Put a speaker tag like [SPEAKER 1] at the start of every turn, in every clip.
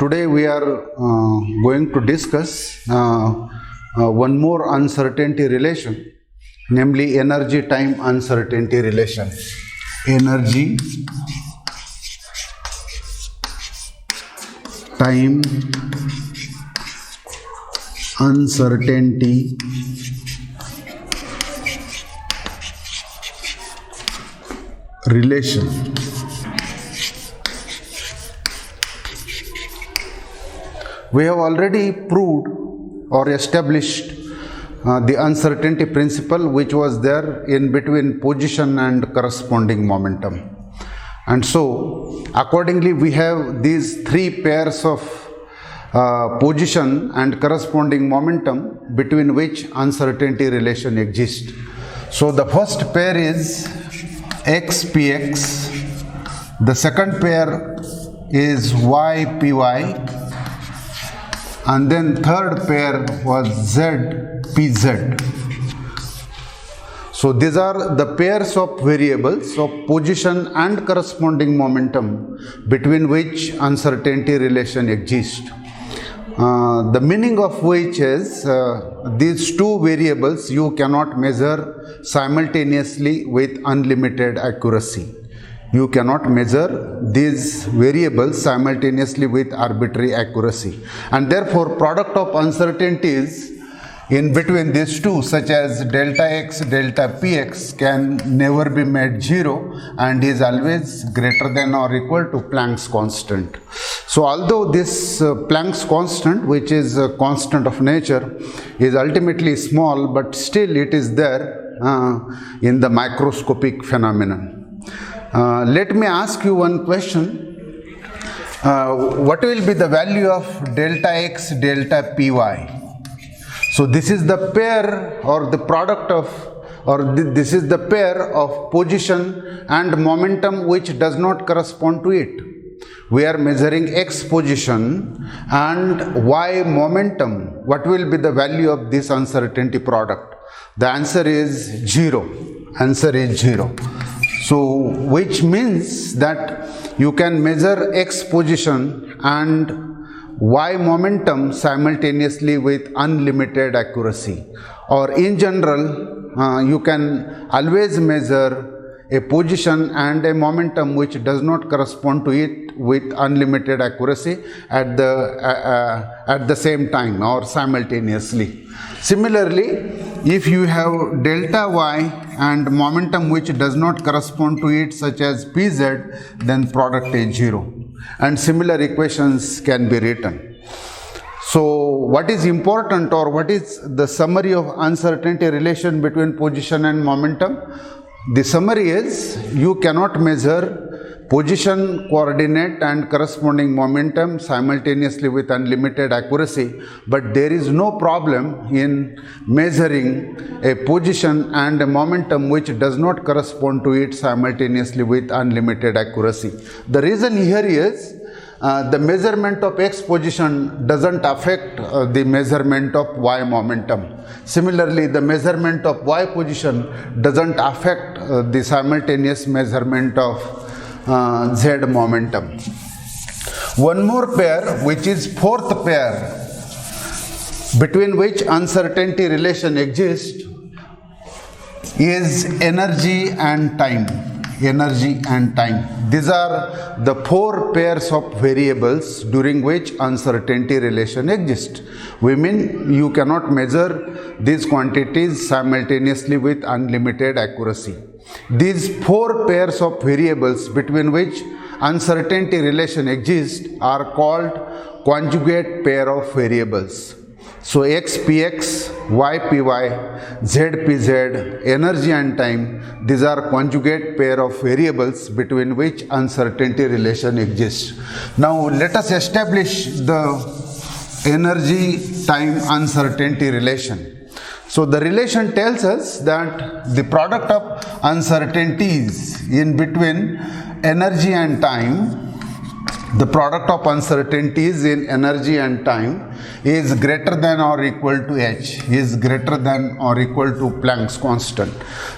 [SPEAKER 1] Today we are going to discuss one more uncertainty relation, namely energy time uncertainty relation. Energy time uncertainty relation. We have already proved or established the uncertainty principle which was there in between position and corresponding momentum. And so accordingly we have these three pairs of position and corresponding momentum between which uncertainty relation exists. So the first pair is xpx, the second pair is ypy, and then third pair was zpz. So these are the pairs of variables of position and corresponding momentum between which uncertainty relation exists. The meaning of which is these two variables you cannot measure simultaneously with unlimited accuracy. You cannot measure these variables simultaneously with arbitrary accuracy, and therefore product of uncertainties in between these two, such as delta x, delta px, can never be made zero and is always greater than or equal to Planck's constant. So although this Planck's constant, which is a constant of nature, is ultimately small, but still it is there in the microscopic phenomenon. Let me ask you one question. What will be the value of delta x, delta py? So this is the pair or the product of, this is the pair of position and momentum which does not correspond to it. We are measuring x position and y momentum. What will be the value of this uncertainty product? The answer is 0. Answer is 0. So which means that you can measure x position and y momentum simultaneously with unlimited accuracy, or in general you can always measure a position and a momentum which does not correspond to it with unlimited accuracy at the same time or simultaneously. Similarly, if you have delta y and momentum which does not correspond to it, such as pz, then product is 0. And similar equations can be written. So what is important, or what is the summary of uncertainty relation between position and momentum? The summary is you cannot measure position, coordinate and corresponding momentum simultaneously with unlimited accuracy, but there is no problem in measuring a position and a momentum which does not correspond to it simultaneously with unlimited accuracy. The reason here is the measurement of x position doesn't affect the measurement of y momentum. Similarly, the measurement of y position doesn't affect the simultaneous measurement of z momentum. One more pair, which is fourth pair between which uncertainty relation exists, is energy and time. Energy and time. These are the four pairs of variables during which uncertainty relation exists. We mean you cannot measure these quantities simultaneously with unlimited accuracy. These four pairs of variables between which uncertainty relation exists are called conjugate pair of variables. So xpx, ypy, zpz, energy and time, these are conjugate pair of variables between which uncertainty relation exists. Now let us establish the energy time uncertainty relation. So the relation tells us that the product of uncertainties in between energy and time, the product of uncertainties in energy and time is greater than or equal to h, is greater than or equal to Planck's constant.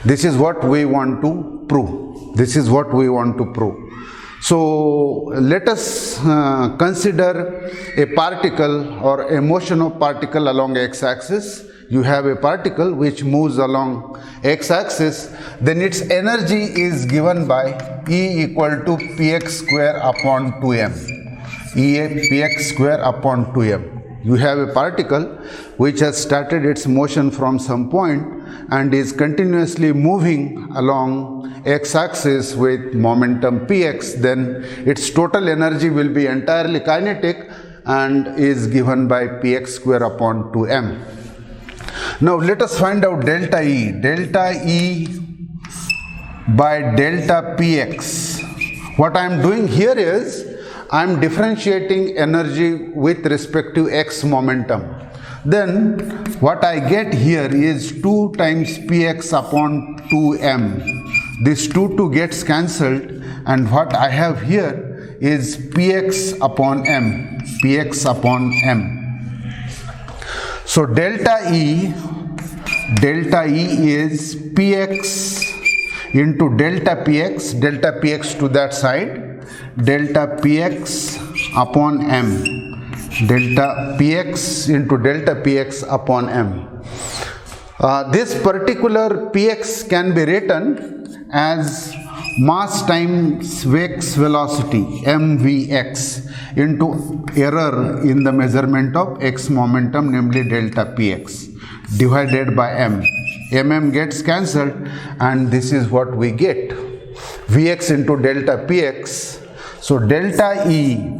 [SPEAKER 1] This is what we want to prove. This is what we want to prove. So let us consider a particle or a motion of particle along x-axis. You have a particle which moves along x-axis, then its energy is given by E equal to px square upon 2m. E px square upon 2m. You have a particle which has started its motion from some point and is continuously moving along x-axis with momentum px, then its total energy will be entirely kinetic and is given by px square upon 2m. Now let us find out delta E. Delta E by delta px. What I am doing here is I am differentiating energy with respect to x momentum. Then what I get here is 2 times px upon 2m. This 2 gets cancelled, and what I have here is px upon m. Px upon m. So delta E is px into delta px to that side, delta px upon m, delta px into delta px upon m. This particular px can be written as mass times X velocity, mvx, into error in the measurement of x momentum, namely delta px, divided by m. Mm gets cancelled, and this is what we get, vx into delta px. So delta E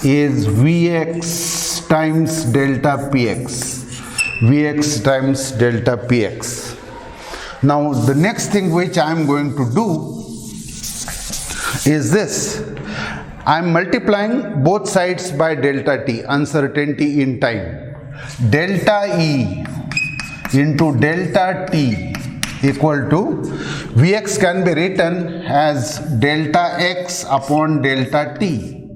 [SPEAKER 1] is Vx times delta Px. Vx times delta Px. Now the next thing which I am going to do is this. I am multiplying both sides by delta T, uncertainty in time. Delta E into delta T equal to Vx can be written as delta x upon delta T,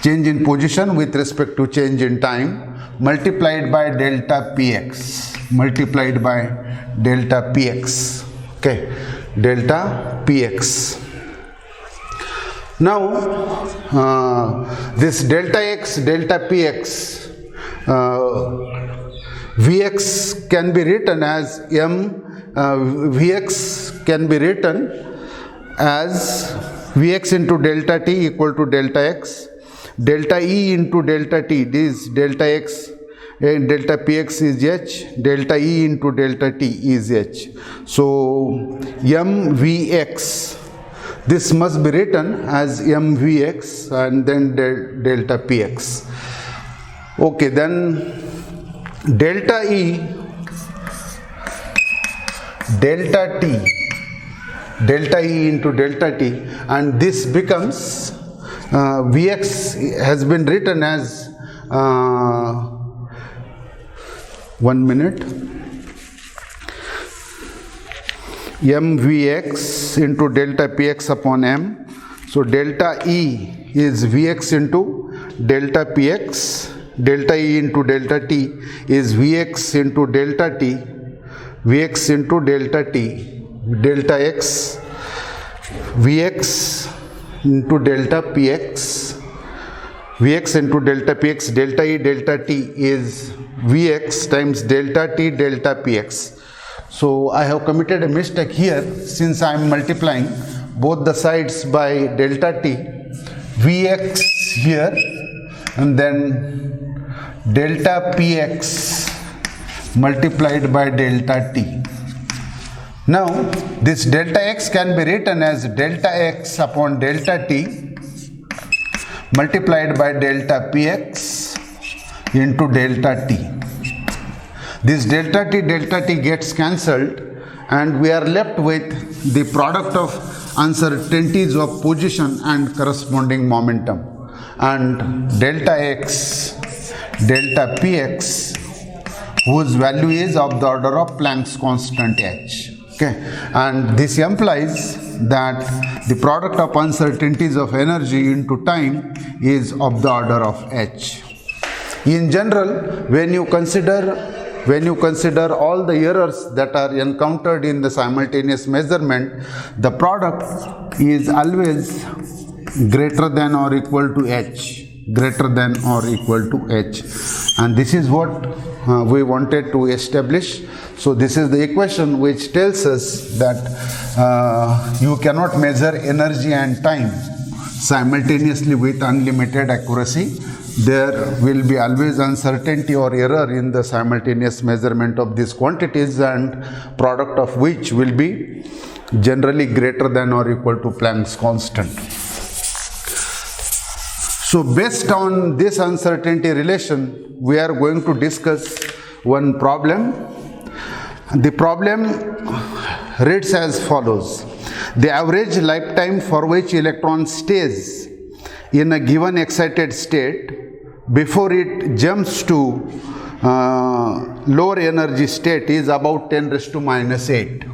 [SPEAKER 1] change in position with respect to change in time, multiplied by delta px, multiplied by delta px. Okay, delta px. Now this delta x, delta px, Vx can be written as Vx can be written as Vx into delta T equal to delta x, delta E into delta T, this delta x and delta px is h, delta E into delta T is h. So mvx, this must be written as mvx and then delta px. Okay, then delta E, delta T, delta E into delta T, and this becomes Vx has been written as 1 minute, mvx into delta px upon m. So delta E is Vx into delta px, delta E into delta T is Vx into delta T, Vx into delta T, delta x, Vx into delta px, Vx into delta px, delta E delta T is Vx times delta T delta px. So I have committed a mistake here, since I am multiplying both the sides by delta T, Vx here and then delta px multiplied by delta T. Now this delta x can be written as delta x upon delta T multiplied by delta px into delta T. This delta T gets cancelled, and we are left with the product of uncertainties of position and corresponding momentum, and delta x, delta px, whose value is of the order of Planck's constant h. Okay, and this implies that the product of uncertainties of energy into time is of the order of h. In general, when you consider when you consider all the errors that are encountered in the simultaneous measurement, the product is always greater than or equal to h, greater than or equal to h, and this is what we wanted to establish. So this is the equation which tells us that you cannot measure energy and time simultaneously with unlimited accuracy. There will be always uncertainty or error in the simultaneous measurement of these quantities, and product of which will be generally greater than or equal to Planck's constant. So based on this uncertainty relation, we are going to discuss one problem. The problem reads as follows. The average lifetime for which electron stays in a given excited state before it jumps to lower energy state is about 10 raised to minus 8.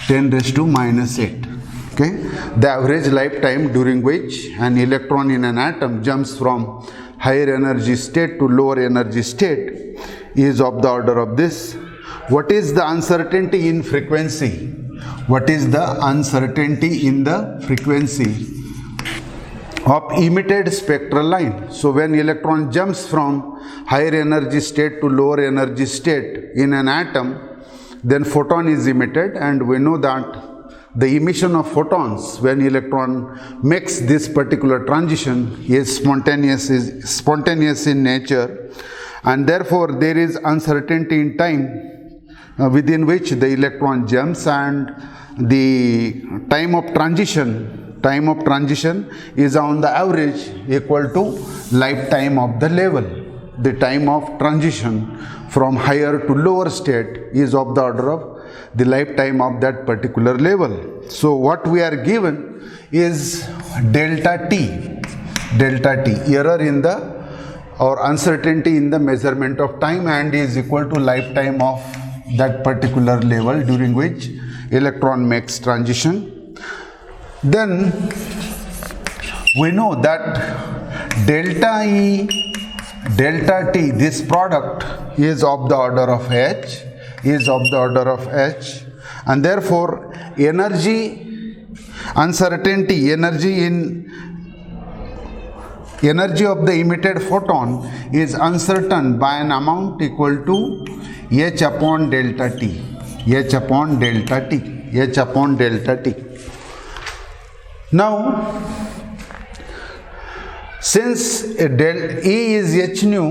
[SPEAKER 1] 10 raised to minus 8. Okay? The average lifetime during which an electron in an atom jumps from higher energy state to lower energy state is of the order of this. What is the uncertainty in frequency? What is the uncertainty in the frequency of emitted spectral line? So when electron jumps from higher energy state to lower energy state in an atom, then photon is emitted, and we know that the emission of photons when electron makes this particular transition is spontaneous in nature, and therefore there is uncertainty in time within which the electron jumps, and the time of transition is on the average equal to lifetime of the level. The time of transition from higher to lower state is of the order of the lifetime of that particular level. So what we are given is delta t, error in the or uncertainty in the measurement of time, and is equal to lifetime of that particular level during which electron makes transition. Then we know that delta E, delta T, this product is of the order of H, and therefore energy uncertainty, energy of the emitted photon is uncertain by an amount equal to H upon delta T, Now, since E is h nu,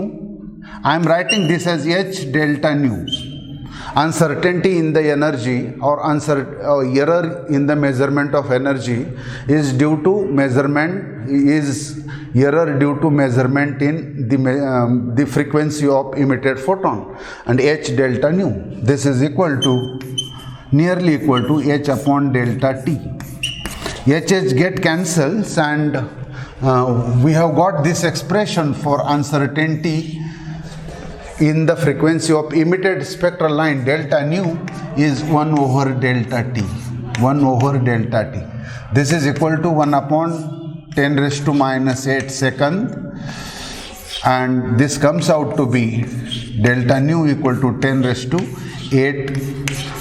[SPEAKER 1] I am writing this as H delta nu. Uncertainty in the energy or error in the measurement of energy is due to measurement in the frequency of emitted photon, and H delta nu. This is nearly equal to H upon delta T. H get cancels, and we have got this expression for uncertainty in the frequency of emitted spectral line. Delta nu is 1 over delta T. This is equal to 1 upon 10 raised to minus 8 second, and this comes out to be delta nu equal to 10 raised to 8.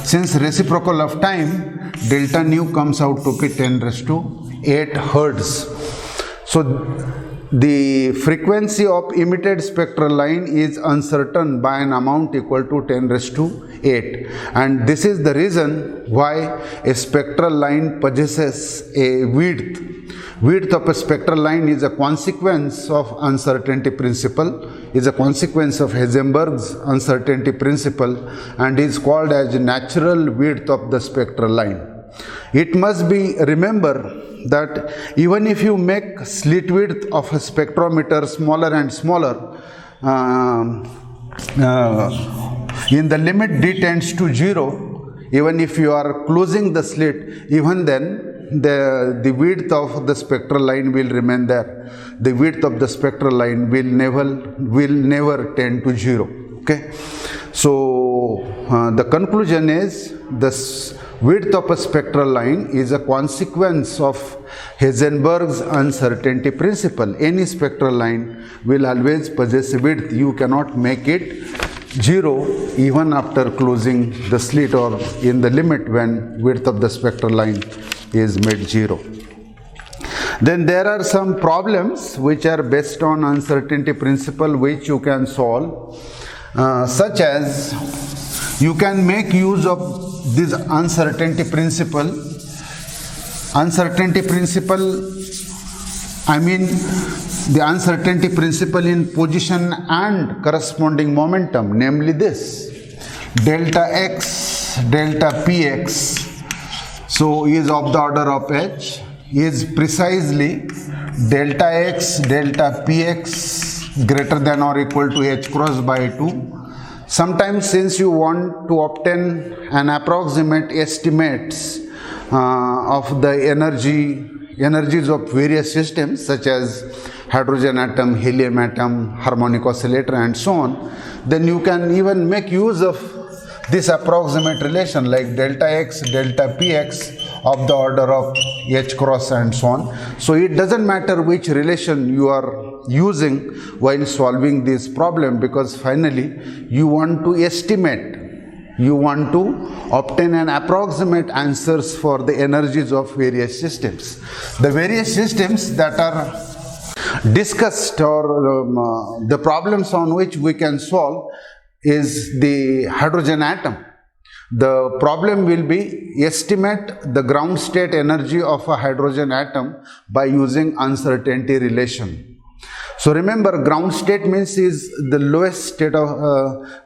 [SPEAKER 1] Since reciprocal of time, delta nu comes out to be 10 raised to 8 hertz. So the frequency of emitted spectral line is uncertain by an amount equal to 10 raised to 8, and this is the reason why a spectral line possesses a width. Width of a spectral line is a consequence of uncertainty principle, is a consequence of Heisenberg's uncertainty principle, and is called as natural width of the spectral line. It must be remembered that even if you make slit width of a spectrometer smaller and smaller, in the limit d tends to 0, even if you are closing the slit, even then the width of the spectral line will remain there. The width of the spectral line will never tend to 0. Okay, so the conclusion is this width of a spectral line is a consequence of Heisenberg's uncertainty principle. Any spectral line will always possess width. You cannot make it 0 even after closing the slit or in the limit when width of the spectral line is made 0. Then there are some problems which are based on uncertainty principle which you can solve, such as you can make use of this uncertainty principle. Uncertainty principle, I mean the uncertainty principle in position and corresponding momentum, namely this delta x, delta px, so is of the order of h, is precisely delta x, delta px greater than or equal to h cross by 2. Sometimes since you want to obtain an approximate estimates of the energies of various systems such as hydrogen atom, helium atom, harmonic oscillator and so on, then you can even make use of this approximate relation like delta x, delta px of the order of h cross and so on. So it doesn't matter which relation you are using while solving this problem, because finally you want to estimate, you want to obtain an approximate answers for the energies of various systems. The various systems that are discussed or the problems on which we can solve is the hydrogen atom. The problem will be estimate the ground state energy of a hydrogen atom by using uncertainty relation. So remember, ground state means is the lowest state of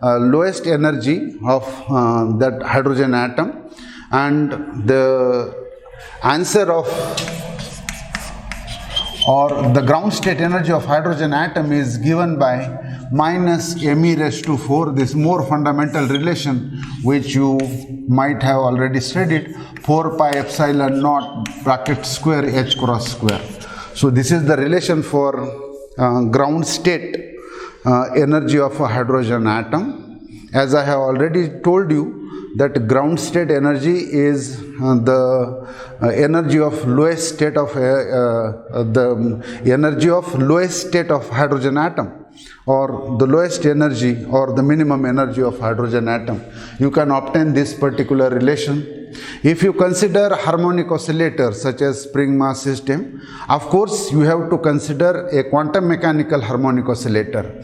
[SPEAKER 1] lowest energy of that hydrogen atom, and the answer of or the ground state energy of hydrogen atom is given by minus me raised to 4, this more fundamental relation which you might have already studied, 4 pi epsilon naught bracket square h cross square. So this is the relation for ground state energy of a hydrogen atom. As I have already told you that ground state energy is the energy of lowest state of the energy of lowest state of hydrogen atom, or the lowest energy or the minimum energy of hydrogen atom. You can obtain this particular relation. If you consider harmonic oscillator such as spring mass system, of course you have to consider a quantum mechanical harmonic oscillator.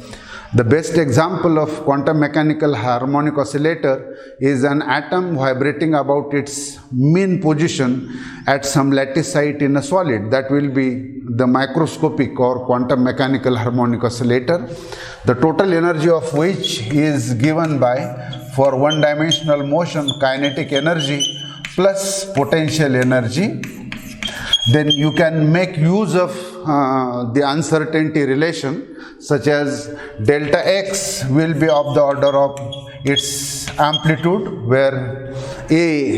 [SPEAKER 1] The best example of quantum mechanical harmonic oscillator is an atom vibrating about its mean position at some lattice site in a solid. That will be the microscopic or quantum mechanical harmonic oscillator, the total energy of which is given by, for one-dimensional motion, kinetic energy plus potential energy. Then you can make use of the uncertainty relation, such as delta x will be of the order of its amplitude, where a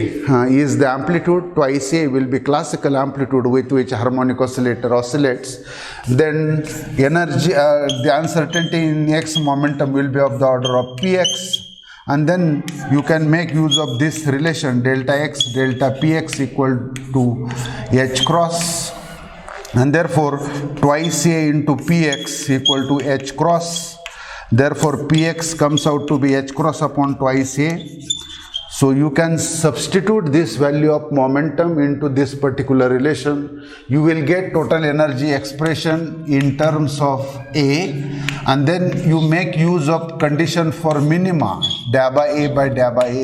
[SPEAKER 1] is the amplitude, twice a will be classical amplitude with which harmonic oscillator oscillates. Then energy, the uncertainty in x momentum will be of the order of px, and then you can make use of this relation delta x, delta px equal to h cross, and therefore twice a into px equal to h cross. Therefore px comes out to be h cross upon twice a. So you can substitute this value of momentum into this particular relation. You will get total energy expression in terms of A, and then you make use of condition for minima, dabba A by dabba A,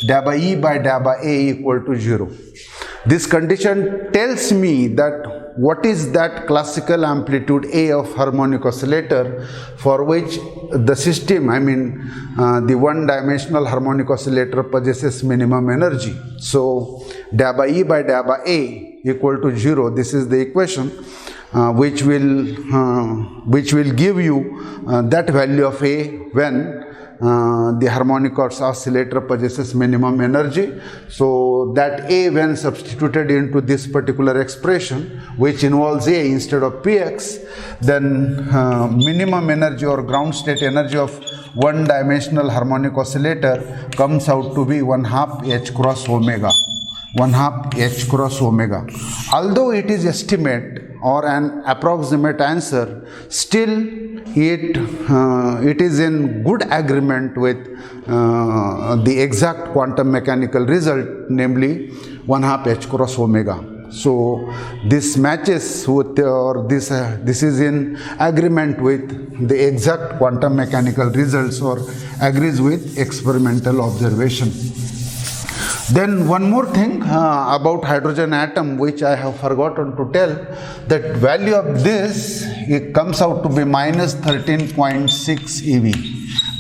[SPEAKER 1] dabba E by dabba A equal to 0. This condition tells me that what is that classical amplitude A of harmonic oscillator for which the system, I mean the one-dimensional harmonic oscillator possesses minimum energy. So dabba E by dabba A equal to 0. This is the equation which will give you that value of A when the harmonic oscillator possesses minimum energy. So that A, when substituted into this particular expression which involves A instead of px, then minimum energy or ground state energy of one-dimensional harmonic oscillator comes out to be 1/2 h cross omega. 1/2 h cross omega. Although it is estimate or an approximate answer, still it is in good agreement with the exact quantum mechanical result, namely 1/2 h cross omega. So this matches with, or this is in agreement with the exact quantum mechanical results, or agrees with experimental observation. Then one more thing about hydrogen atom, which I have forgotten to tell, that value of this, it comes out to be minus 13.6 eV.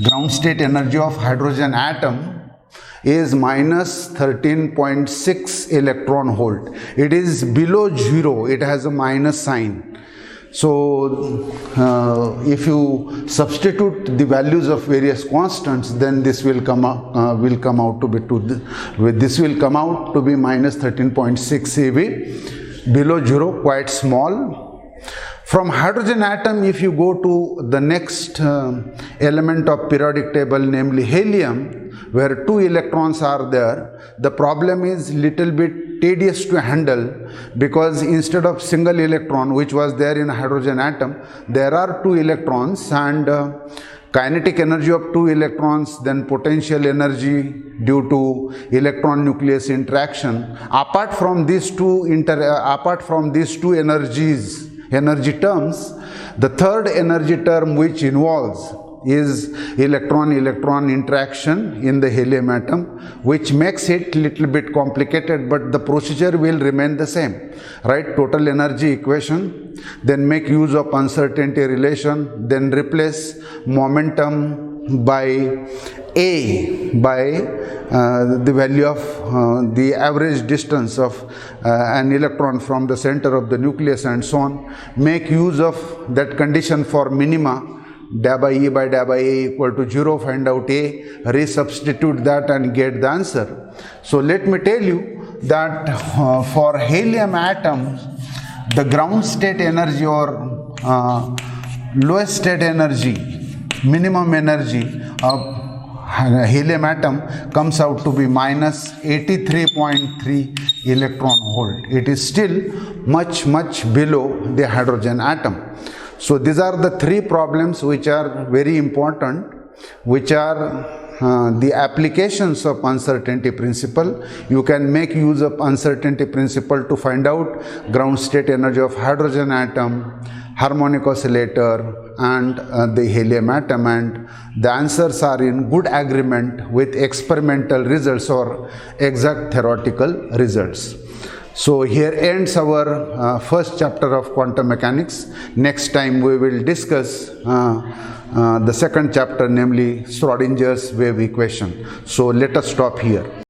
[SPEAKER 1] Ground state energy of hydrogen atom is minus 13.6 electron volt. It is below zero, it has a minus sign. So if you substitute the values of various constants, then this will come out to be minus 13.6 eV, below zero, quite small. From hydrogen atom, if you go to the next element of periodic table, namely helium, where 2 electrons are there, the problem is little bit tedious to handle, because instead of single electron which was there in hydrogen atom, there are 2 electrons, and kinetic energy of 2 electrons, then potential energy due to electron nucleus interaction. Apart from these two energy terms, the third energy term which involves is electron-electron interaction in the helium atom, which makes it little bit complicated, but the procedure will remain the same. Write total energy equation, then make use of uncertainty relation, then replace momentum by A, by the value of the average distance of an electron from the center of the nucleus, and so on. Make use of that condition for minima, da by E by da by A equal to 0, find out A, resubstitute that and get the answer. So let me tell you that for helium atom, the ground state energy, or lowest state energy, minimum energy of helium atom comes out to be minus 83.3 electron volt. It is still much below the hydrogen atom. So these are the 3 problems which are very important, which are the applications of uncertainty principle. You can make use of uncertainty principle to find out ground state energy of hydrogen atom, harmonic oscillator, and the helium atom, and the answers are in good agreement with experimental results or exact theoretical results. So here ends our first chapter of quantum mechanics. Next time we will discuss the second chapter, namely Schrodinger's wave equation. So let us stop here.